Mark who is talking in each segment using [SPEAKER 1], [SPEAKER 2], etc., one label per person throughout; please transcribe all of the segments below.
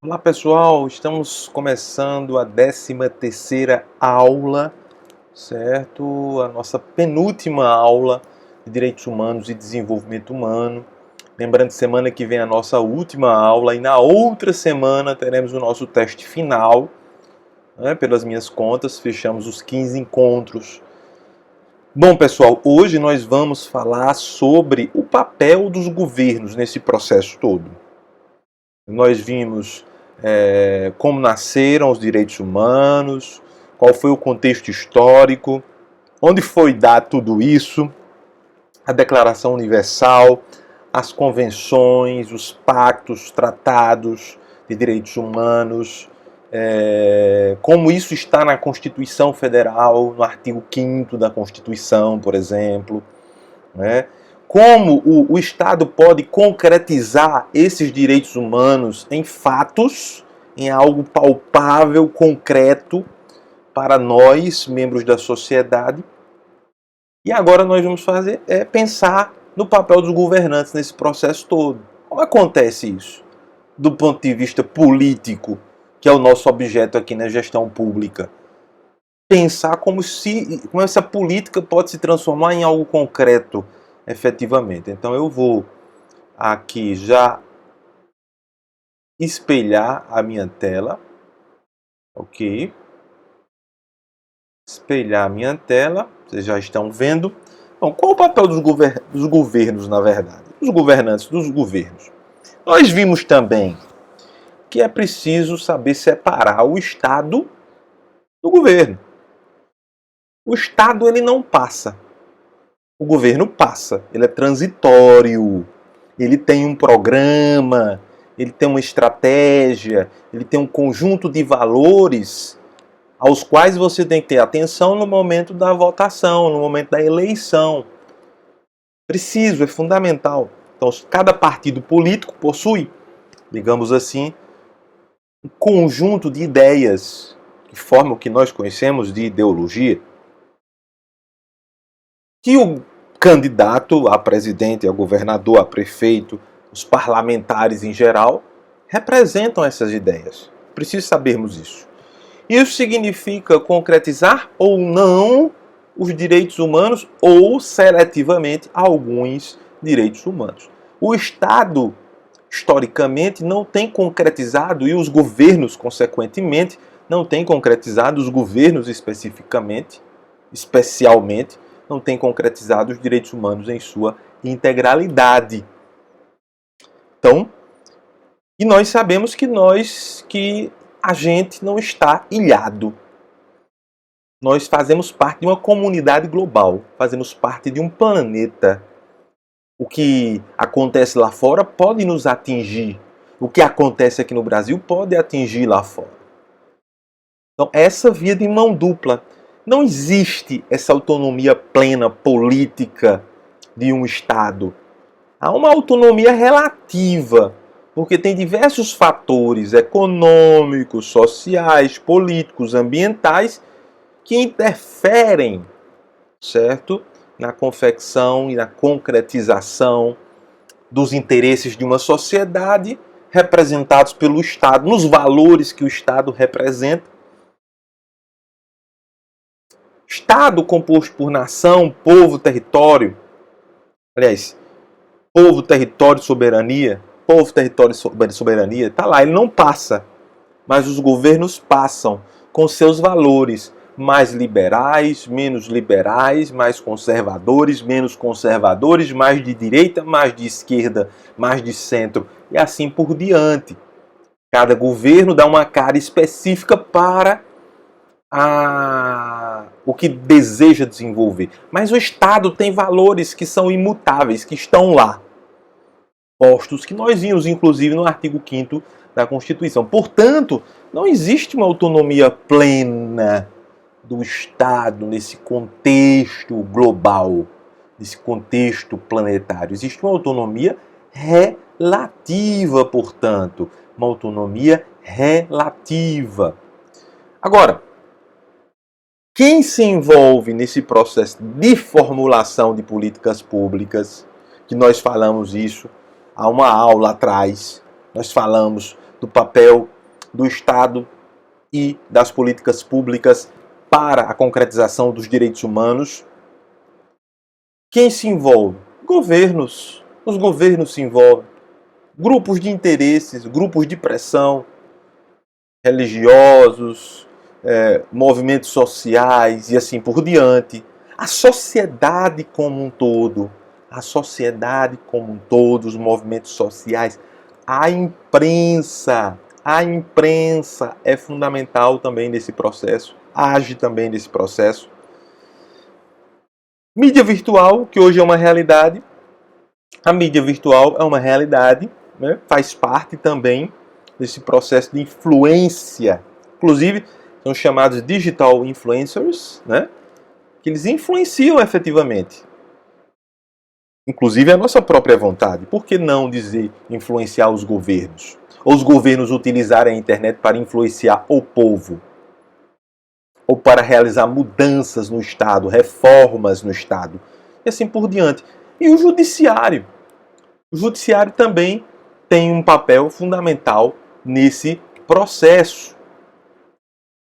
[SPEAKER 1] Olá pessoal, estamos começando a 13ª aula, certo? A nossa penúltima aula de Direitos Humanos e Desenvolvimento Humano. Lembrando que semana que vem é a nossa última aula e na outra semana teremos o nosso teste final. Pelas minhas contas, fechamos os 15 encontros. Bom pessoal, hoje nós vamos falar sobre o papel dos governos nesse processo todo. Nós vimos como nasceram os direitos humanos, qual foi o contexto histórico, onde foi dado tudo isso, a Declaração Universal, as convenções, os pactos, os tratados de direitos humanos, como isso está na Constituição Federal, no artigo 5º da Constituição, por exemplo, né? Como o Estado pode concretizar esses direitos humanos em fatos, em algo palpável, concreto, para nós, membros da sociedade. E agora nós vamos pensar no papel dos governantes nesse processo todo. Como acontece isso? Do ponto de vista político, que é o nosso objeto aqui na gestão pública. Pensar como essa política pode se transformar em algo concreto, efetivamente. Então eu vou aqui já espelhar a minha tela, ok? Espelhar a minha tela, vocês já estão vendo. Bom, qual o papel dos governos, na verdade? Os governantes dos governos. Nós vimos também que é preciso saber separar o Estado do governo. O Estado, ele não passa. O governo passa, ele é transitório, ele tem um programa, ele tem uma estratégia, ele tem um conjunto de valores aos quais você tem que ter atenção no momento da votação, no momento da eleição. Preciso, é fundamental. Então, cada partido político possui, digamos assim, um conjunto de ideias que formam o que nós conhecemos de ideologia, que o candidato a presidente, a governador, a prefeito, os parlamentares em geral, representam essas ideias. Preciso sabermos isso. Isso significa concretizar ou não os direitos humanos ou, seletivamente, alguns direitos humanos. O Estado, historicamente, não tem concretizado, e os governos, consequentemente, não têm concretizado, os governos especialmente, não tem concretizado os direitos humanos em sua integralidade. Então, e nós sabemos que a gente não está ilhado. Nós fazemos parte de uma comunidade global, fazemos parte de um planeta. O que acontece lá fora pode nos atingir. O que acontece aqui no Brasil pode atingir lá fora. Então, essa via de mão dupla. Não existe essa autonomia plena política de um Estado. Há uma autonomia relativa, porque tem diversos fatores econômicos, sociais, políticos, ambientais que interferem, certo? Na confecção e na concretização dos interesses de uma sociedade representados pelo Estado, nos valores que o Estado representa. Estado composto por nação, povo, território. Aliás, povo, território, soberania. Povo, território, soberania. Está lá, ele não passa. Mas os governos passam com seus valores. Mais liberais, menos liberais, mais conservadores, menos conservadores, mais de direita, mais de esquerda, mais de centro. E assim por diante. Cada governo dá uma cara específica para o que deseja desenvolver. Mas o Estado tem valores que são imutáveis, que estão lá, postos, que nós vimos, inclusive, no artigo 5º da Constituição. Portanto, não existe uma autonomia plena do Estado nesse contexto global, nesse contexto planetário. Existe uma autonomia relativa, portanto. Uma autonomia relativa. Agora, quem se envolve nesse processo de formulação de políticas públicas, que nós falamos isso há uma aula atrás, nós falamos do papel do Estado e das políticas públicas para a concretização dos direitos humanos. Quem se envolve? Governos. Os governos se envolvem. Grupos de interesses, grupos de pressão, religiosos, movimentos sociais e assim por diante. A sociedade como um todo. A sociedade como um todo, os movimentos sociais. A imprensa é fundamental também nesse processo, age também nesse processo. Mídia virtual, que hoje é uma realidade. A mídia virtual é uma realidade, né? Faz parte também desse processo de influência. Inclusive, são chamados digital influencers, né? Que eles influenciam efetivamente. Inclusive a nossa própria vontade. Por que não dizer influenciar os governos? Ou os governos utilizarem a internet para influenciar o povo? Ou para realizar mudanças no Estado, reformas no Estado, e assim por diante. E o judiciário. O judiciário também tem um papel fundamental nesse processo.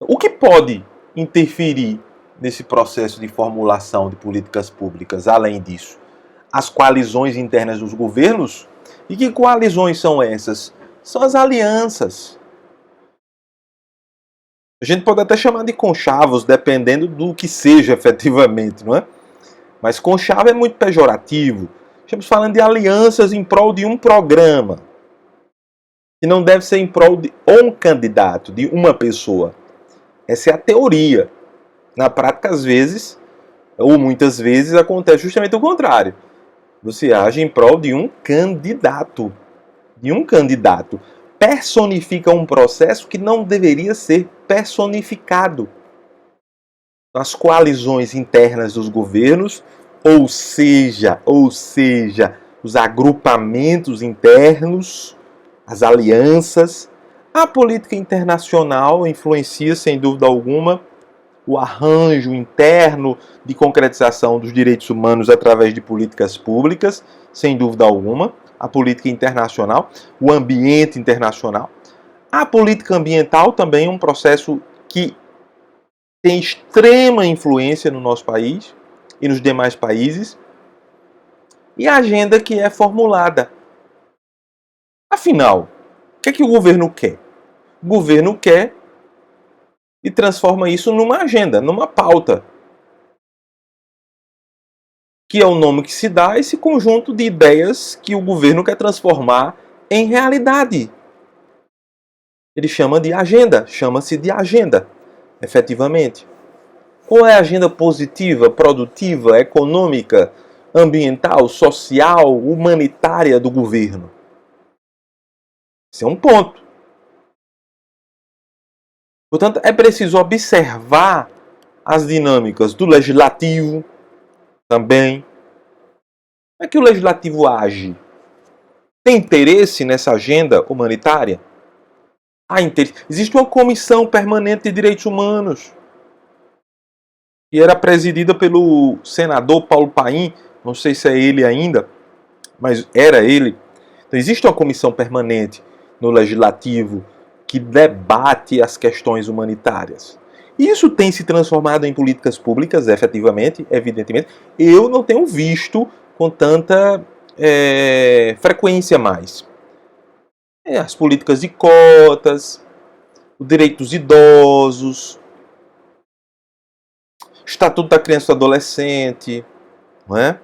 [SPEAKER 1] O que pode interferir nesse processo de formulação de políticas públicas, além disso? As coalizões internas dos governos. E que coalizões são essas? São as alianças. A gente pode até chamar de conchavos, dependendo do que seja efetivamente, não é? Mas conchavo é muito pejorativo. Estamos falando de alianças em prol de um programa. E não deve ser em prol de um candidato, de uma pessoa. Essa é a teoria. Na prática, às vezes, ou muitas vezes, acontece justamente o contrário. Você age em prol de um candidato. De um candidato. Personifica um processo que não deveria ser personificado. As coalizões internas dos governos, ou seja, os agrupamentos internos, as alianças, a política internacional influencia, sem dúvida alguma, o arranjo interno de concretização dos direitos humanos através de políticas públicas, sem dúvida alguma, a política internacional, o ambiente internacional. A política ambiental também é um processo que tem extrema influência no nosso país e nos demais países. E a agenda que é formulada. Afinal, o que é que o governo quer? O governo quer e transforma isso numa agenda, numa pauta. Que é o nome que se dá a esse conjunto de ideias que o governo quer transformar em realidade. Ele chama de agenda, chama-se de agenda, efetivamente. Qual é a agenda positiva, produtiva, econômica, ambiental, social, humanitária do governo? Esse é um ponto. Portanto, é preciso observar as dinâmicas do legislativo também. Como é que o legislativo age? Tem interesse nessa agenda humanitária? Há interesse. Existe uma comissão permanente de direitos humanos que era presidida pelo senador Paulo Paim, não sei se é ele ainda, mas era ele. Então, existe uma comissão permanente no legislativo que debate as questões humanitárias. Isso tem se transformado em políticas públicas, efetivamente, evidentemente. Eu não tenho visto com tanta frequência mais. As políticas de cotas, o direito dos idosos, Estatuto da Criança e do Adolescente, não é?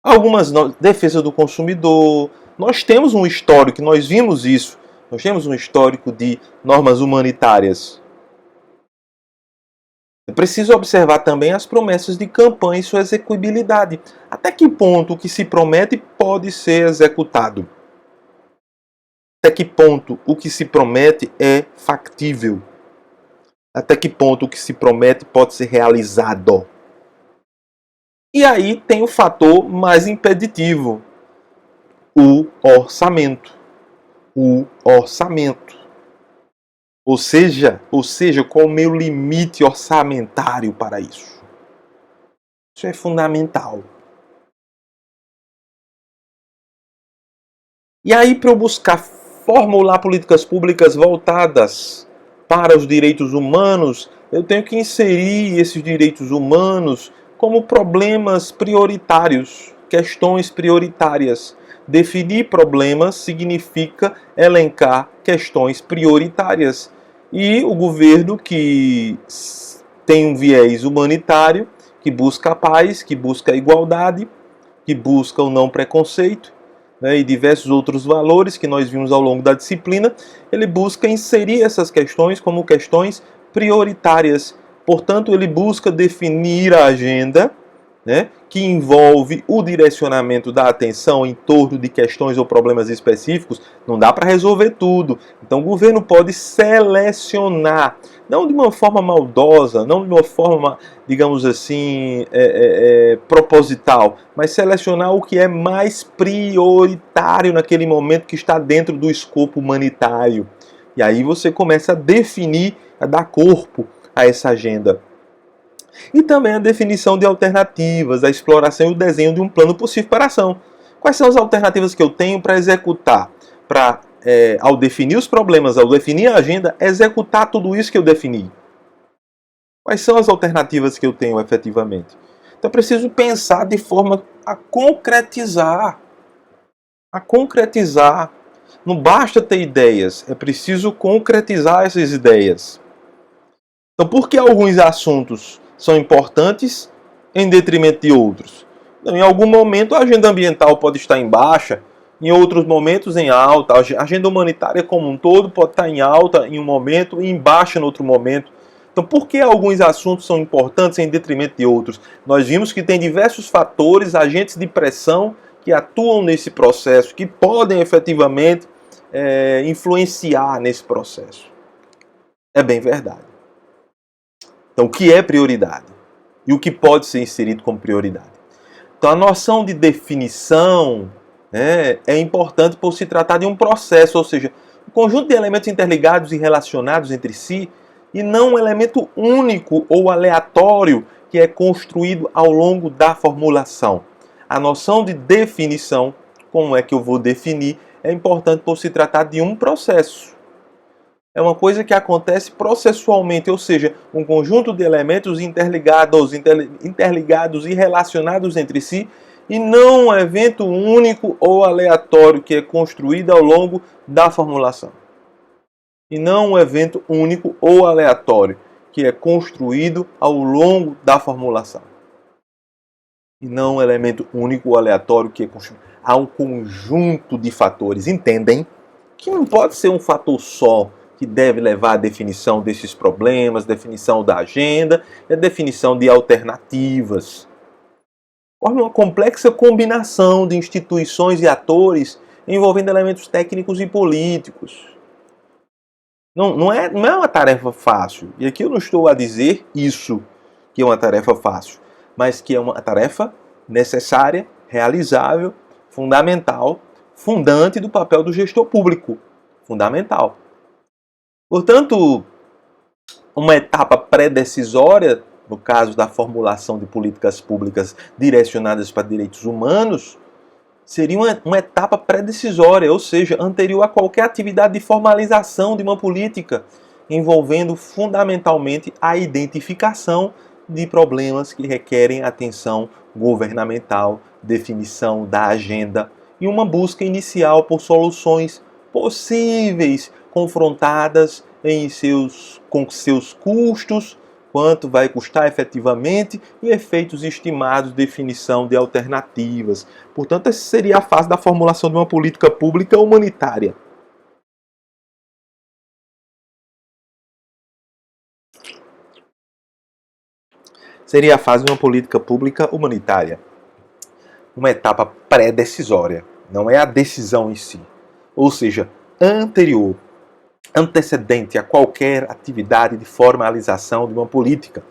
[SPEAKER 1] Algumas defesa do consumidor. Nós temos um histórico, nós vimos isso. Nós temos um histórico de normas humanitárias. É preciso observar também as promessas de campanha e sua execuibilidade. Até que ponto o que se promete pode ser executado? Até que ponto o que se promete é factível? Até que ponto o que se promete pode ser realizado? E aí tem o fator mais impeditivo, o orçamento. O orçamento. Ou seja, qual o meu limite orçamentário para isso? Isso é fundamental. E aí, para eu buscar formular políticas públicas voltadas para os direitos humanos, eu tenho que inserir esses direitos humanos como problemas prioritários, questões prioritárias. Definir problemas significa elencar questões prioritárias. E o governo que tem um viés humanitário, que busca a paz, que busca a igualdade, que busca o não preconceito, né, e diversos outros valores que nós vimos ao longo da disciplina, ele busca inserir essas questões como questões prioritárias. Portanto, ele busca definir a agenda, né, que envolve o direcionamento da atenção em torno de questões ou problemas específicos. Não dá para resolver tudo. Então o governo pode selecionar, não de uma forma maldosa, não de uma forma, digamos assim, proposital, mas selecionar o que é mais prioritário naquele momento, que está dentro do escopo humanitário. E aí você começa a definir, a dar corpo a essa agenda. E também a definição de alternativas, a exploração e o desenho de um plano possível para a ação. Quais são as alternativas que eu tenho para executar? Para, ao definir os problemas, ao definir a agenda, executar tudo isso que eu defini. Quais são as alternativas que eu tenho efetivamente? Então eu preciso pensar de forma a concretizar. A concretizar. Não basta ter ideias, é preciso concretizar essas ideias. Então, por que alguns assuntos são importantes em detrimento de outros? Então, em algum momento a agenda ambiental pode estar em baixa, em outros momentos em alta. A agenda humanitária como um todo pode estar em alta em um momento e em baixa em outro momento. Então, por que alguns assuntos são importantes em detrimento de outros? Nós vimos que tem diversos fatores, agentes de pressão que atuam nesse processo, que podem efetivamente influenciar nesse processo. É bem verdade. Então, o que é prioridade? E o que pode ser inserido como prioridade? Então, a noção de definição, né, é importante por se tratar de um processo, ou seja, um conjunto de elementos interligados e relacionados entre si, e não um elemento único ou aleatório que é construído ao longo da formulação. A noção de definição, como é que eu vou definir, é importante por se tratar de um processo. É uma coisa que acontece processualmente, ou seja, um conjunto de elementos interligados e relacionados entre si, e não um evento único ou aleatório que é construído ao longo da formulação. E não um evento único ou aleatório que é construído ao longo da formulação. E não um elemento único ou aleatório que é construído. Há um conjunto de fatores, entendem? Que não pode ser um fator só que deve levar à definição desses problemas, definição da agenda e a definição de alternativas. Forma uma complexa combinação de instituições e atores envolvendo elementos técnicos e políticos. Não é uma tarefa fácil. E aqui eu não estou a dizer isso, que é uma tarefa fácil, mas que é uma tarefa necessária, realizável, fundamental, fundante do papel do gestor público. Fundamental. Portanto, uma etapa pré-decisória, no caso da formulação de políticas públicas direcionadas para direitos humanos, seria uma etapa pré-decisória, ou seja, anterior a qualquer atividade de formalização de uma política, envolvendo fundamentalmente a identificação de problemas que requerem atenção governamental, definição da agenda e uma busca inicial por soluções possíveis, confrontadas com seus custos, quanto vai custar efetivamente e efeitos estimados, definição de alternativas. Portanto, essa seria a fase da formulação de uma política pública humanitária. Seria a fase de uma política pública humanitária. Uma etapa pré-decisória, não é a decisão em si. Ou seja, anterior, antecedente a qualquer atividade de formalização de uma política,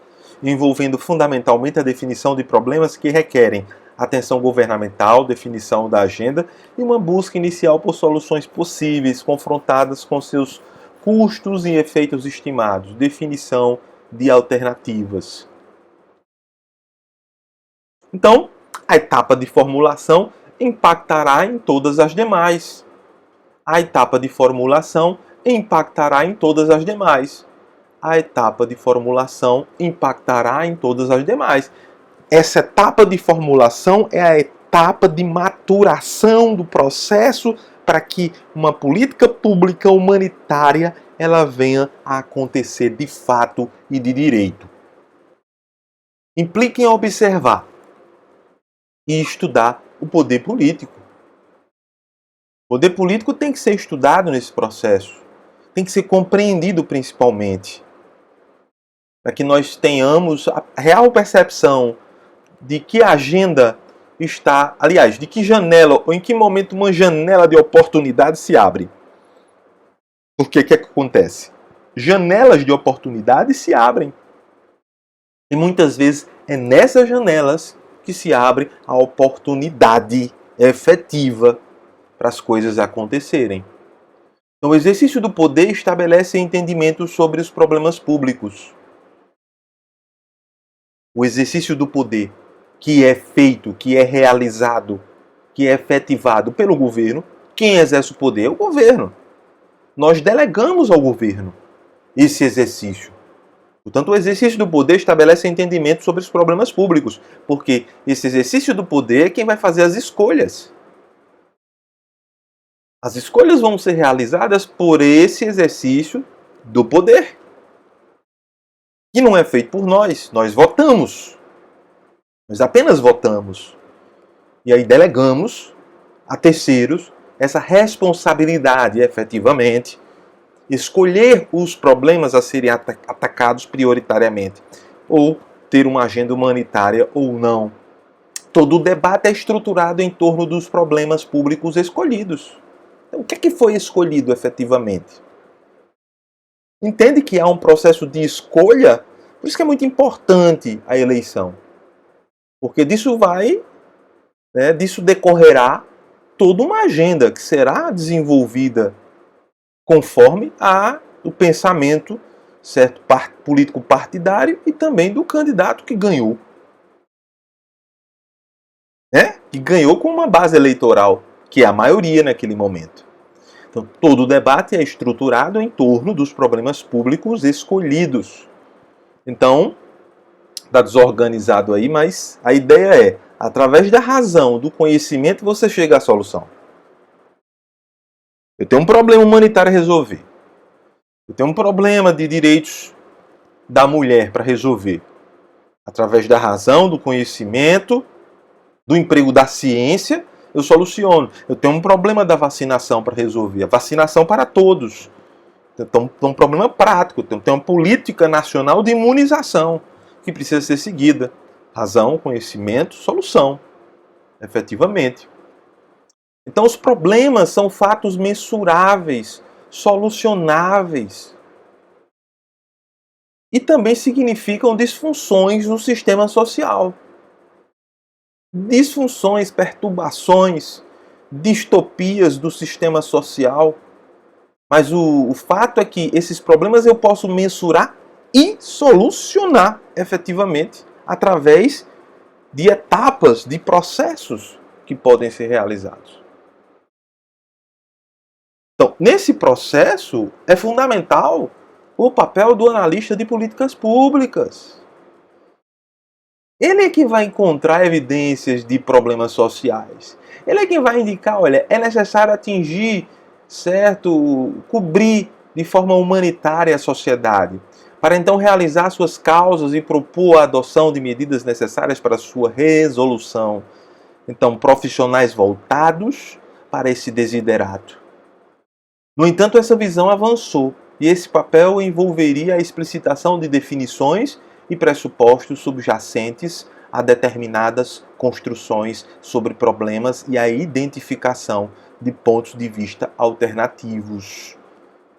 [SPEAKER 1] envolvendo fundamentalmente a definição de problemas que requerem atenção governamental, definição da agenda e uma busca inicial por soluções possíveis, confrontadas com seus custos e efeitos estimados, definição de alternativas. Então, a etapa de formulação impactará em todas as demais. A etapa de formulação impactará em todas as demais. A etapa de formulação impactará em todas as demais. Essa etapa de formulação é a etapa de maturação do processo para que uma política pública humanitária ela venha a acontecer de fato e de direito. Implica em observar e estudar o poder político. O poder político tem que ser estudado nesse processo, tem que ser compreendido principalmente, para que nós tenhamos a real percepção de que agenda está, aliás, de que janela ou em que momento uma janela de oportunidade se abre. Porque o que acontece? Janelas de oportunidade se abrem. E muitas vezes é nessas janelas que se abre a oportunidade efetiva para as coisas acontecerem. Então, o exercício do poder estabelece entendimentos sobre os problemas públicos. O exercício do poder que é feito, que é realizado, que é efetivado pelo governo, quem exerce o poder é o governo. Nós delegamos ao governo esse exercício. Portanto, o exercício do poder estabelece entendimento sobre os problemas públicos, porque esse exercício do poder é quem vai fazer as escolhas. As escolhas vão ser realizadas por esse exercício do poder, que não é feito por nós. Nós votamos. Nós apenas votamos. E aí delegamos a terceiros essa responsabilidade, efetivamente, escolher os problemas a serem atacados prioritariamente, ou ter uma agenda humanitária ou não. Todo o debate é estruturado em torno dos problemas públicos escolhidos. Então, o que é que foi escolhido efetivamente? Entende que há um processo de escolha? Por isso que é muito importante a eleição. Porque disso disso decorrerá toda uma agenda que será desenvolvida conforme o pensamento certo, político partidário e também do candidato que ganhou. Que ganhou com uma base eleitoral, que é a maioria naquele momento. Então, todo o debate é estruturado em torno dos problemas públicos escolhidos. Então, está desorganizado aí, mas a ideia é, através da razão, do conhecimento, você chega à solução. Eu tenho um problema humanitário a resolver. Eu tenho um problema de direitos da mulher para resolver. Através da razão, do conhecimento, do emprego da ciência, eu soluciono. Eu tenho um problema da vacinação para resolver. A vacinação para todos. Então, um problema prático. Tem uma política nacional de imunização que precisa ser seguida. Razão, conhecimento, solução. Efetivamente. Então, os problemas são fatos mensuráveis, solucionáveis. E também significam disfunções no sistema social. Disfunções, perturbações, distopias do sistema social. Mas o fato é que esses problemas eu posso mensurar e solucionar efetivamente através de etapas, de processos que podem ser realizados. Então, nesse processo é fundamental o papel do analista de políticas públicas. Ele é que vai encontrar evidências de problemas sociais. Ele é quem vai indicar, olha, é necessário atingir, cobrir de forma humanitária a sociedade, para então realizar suas causas e propor a adoção de medidas necessárias para sua resolução. Então, profissionais voltados para esse desiderato. No entanto, essa visão avançou e esse papel envolveria a explicitação de definições e pressupostos subjacentes a determinadas construções sobre problemas e a identificação de pontos de vista alternativos.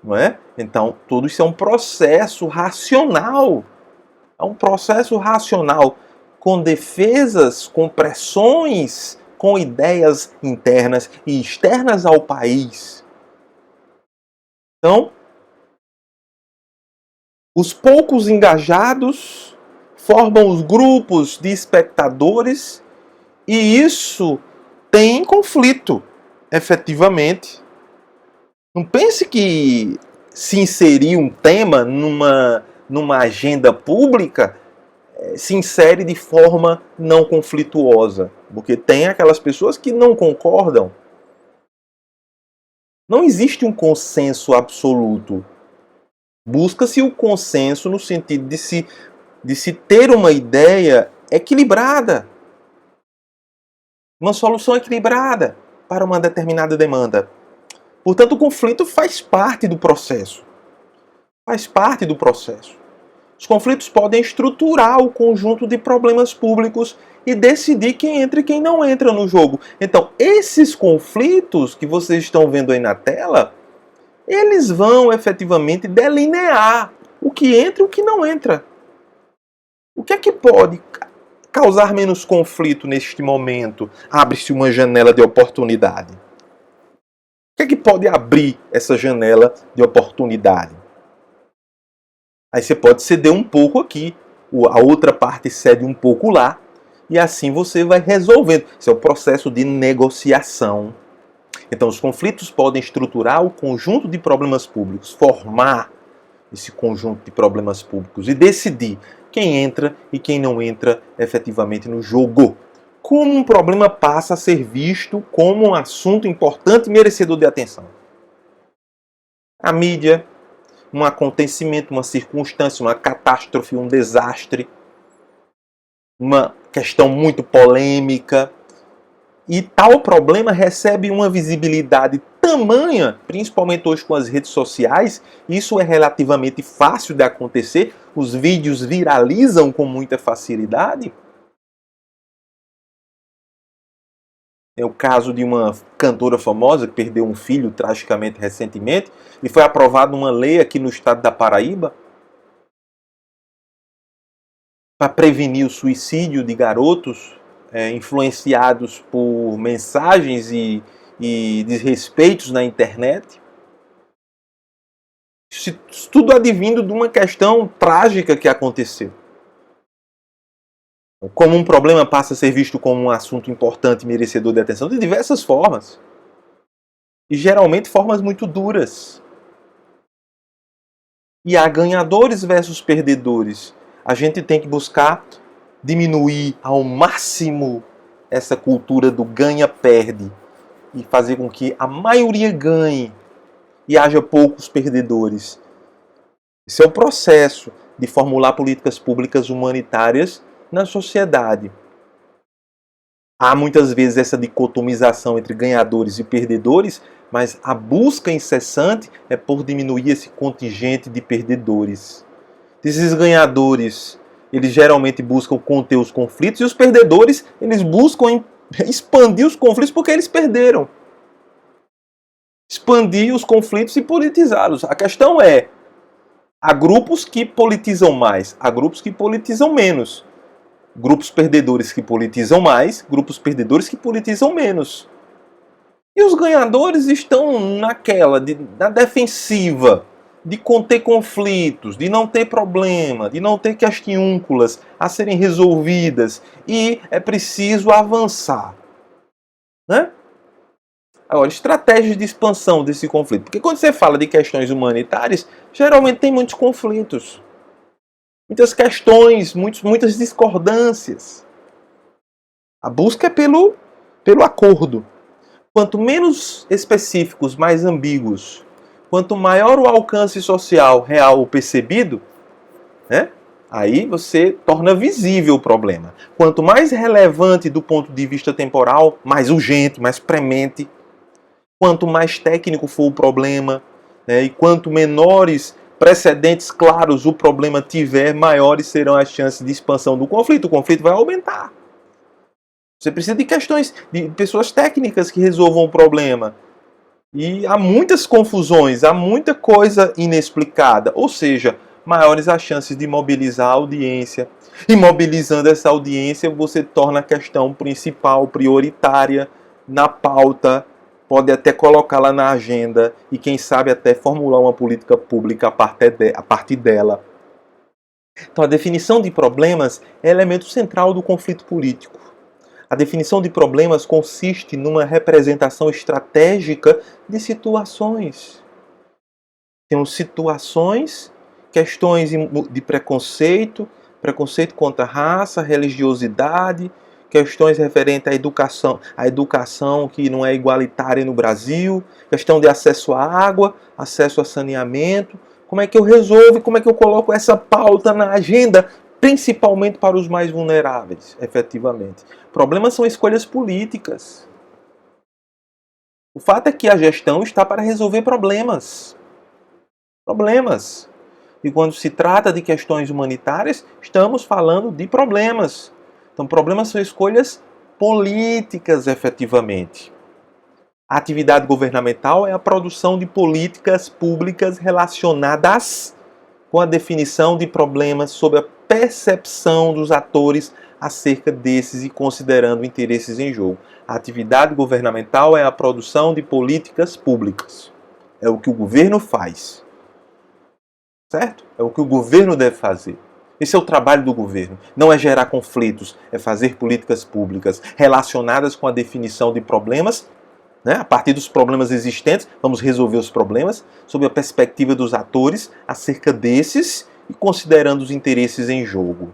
[SPEAKER 1] Não é? Então, tudo isso é um processo racional. É um processo racional com defesas, com pressões, com ideias internas e externas ao país. Então, os poucos engajados formam os grupos de espectadores e isso tem conflito, efetivamente, Não pense que se inserir um tema numa agenda pública se insere de forma não conflituosa, porque tem aquelas pessoas que não concordam. Não existe um consenso absoluto. Busca-se o consenso no sentido de se ter uma ideia equilibrada, uma solução equilibrada para uma determinada demanda. Portanto, o conflito faz parte do processo. Faz parte do processo. Os conflitos podem estruturar o conjunto de problemas públicos e decidir quem entra e quem não entra no jogo. Então, esses conflitos que vocês estão vendo aí na tela, eles vão efetivamente delinear o que entra e o que não entra. O que é que pode causar menos conflito neste momento? Abre-se uma janela de oportunidade. O que é que pode abrir essa janela de oportunidade? Aí você pode ceder um pouco aqui, a outra parte cede um pouco lá, e assim você vai resolvendo. Esse é o processo de negociação. Então, os conflitos podem estruturar o conjunto de problemas públicos, formar esse conjunto de problemas públicos e decidir quem entra e quem não entra efetivamente no jogo. Como um problema passa a ser visto como um assunto importante e merecedor de atenção. A mídia, um acontecimento, uma circunstância, uma catástrofe, um desastre, uma questão muito polêmica. E tal problema recebe uma visibilidade tamanha, principalmente hoje com as redes sociais, isso é relativamente fácil de acontecer, os vídeos viralizam com muita facilidade. É o caso de uma cantora famosa que perdeu um filho tragicamente recentemente e foi aprovada uma lei aqui no estado da Paraíba para prevenir o suicídio de garotos influenciados por mensagens e desrespeitos na internet. Isso tudo advindo de uma questão trágica que aconteceu. Como um problema passa a ser visto como um assunto importante e merecedor de atenção de diversas formas. E geralmente formas muito duras. E há ganhadores versus perdedores. A gente tem que buscar diminuir ao máximo essa cultura do ganha-perde e fazer com que a maioria ganhe e haja poucos perdedores. Esse é o processo de formular políticas públicas humanitárias na sociedade. Há muitas vezes essa dicotomização entre ganhadores e perdedores, mas a busca incessante é por diminuir esse contingente de perdedores. Esses ganhadores, eles geralmente buscam conter os conflitos e os perdedores, eles buscam expandir os conflitos porque eles perderam. Expandir os conflitos e politizá-los. A questão é, há grupos que politizam mais, há grupos que politizam menos. Grupos perdedores que politizam mais, grupos perdedores que politizam menos. E os ganhadores estão na defensiva, de conter conflitos, de não ter problema, de não ter questiúnculas a serem resolvidas. E é preciso avançar. Né? Agora, estratégias de expansão desse conflito. Porque quando você fala de questões humanitárias, geralmente tem muitos conflitos. Muitas questões, muitas discordâncias. A busca é pelo acordo. Quanto menos específicos, mais ambíguos, quanto maior o alcance social real ou percebido, né, aí você torna visível o problema. Quanto mais relevante do ponto de vista temporal, mais urgente, mais premente. Quanto mais técnico for o problema, né, e quanto menores precedentes claros o problema tiver, maiores serão as chances de expansão do conflito. O conflito vai aumentar. Você precisa de questões, de pessoas técnicas que resolvam o problema. E há muitas confusões, há muita coisa inexplicada. Ou seja, maiores as chances de mobilizar a audiência. E mobilizando essa audiência, você torna a questão principal, prioritária, na pauta. Pode até colocá-la na agenda e, quem sabe, até formular uma política pública a partir dela. Então, a definição de problemas é elemento central do conflito político. A definição de problemas consiste numa representação estratégica de situações. Temos situações, questões de preconceito, preconceito contra a raça, religiosidade, questões referentes à educação que não é igualitária no Brasil, questão de acesso à água, acesso a saneamento. Como é que eu resolvo, como é que eu coloco essa pauta na agenda, principalmente para os mais vulneráveis, efetivamente. Problemas são escolhas políticas. O fato é que a gestão está para resolver problemas. Problemas. E quando se trata de questões humanitárias, estamos falando de problemas. Então, problemas são escolhas políticas, efetivamente. A atividade governamental é a produção de políticas públicas relacionadas com a definição de problemas sob a percepção dos atores acerca desses e considerando interesses em jogo. A atividade governamental é a produção de políticas públicas. É o que o governo faz. Certo? É o que o governo deve fazer. Esse é o trabalho do governo. Não é gerar conflitos, é fazer políticas públicas relacionadas com a definição de problemas. Né? A partir dos problemas existentes, vamos resolver os problemas sob a perspectiva dos atores acerca desses e considerando os interesses em jogo.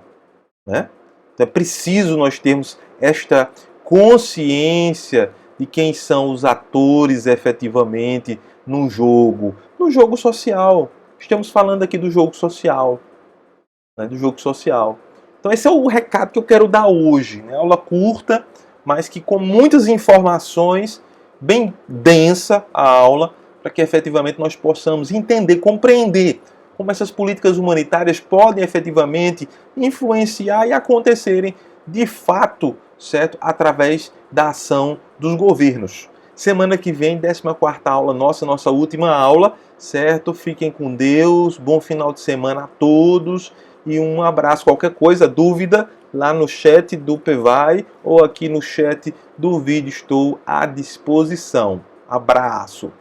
[SPEAKER 1] Né? Então é preciso nós termos esta consciência de quem são os atores efetivamente no jogo social. Estamos falando aqui do jogo social. Né? Do jogo social. Então esse é o recado que eu quero dar hoje. Né? Aula curta, mas que com muitas informações, bem densa a aula, para que efetivamente nós possamos entender, compreender como essas políticas humanitárias podem efetivamente influenciar e acontecerem de fato, certo? Através da ação dos governos. Semana que vem, 14ª aula nossa última aula, certo? Fiquem com Deus, bom final de semana a todos e um abraço. Qualquer coisa, dúvida, lá no chat do PVAI ou aqui no chat do vídeo estou à disposição. Abraço!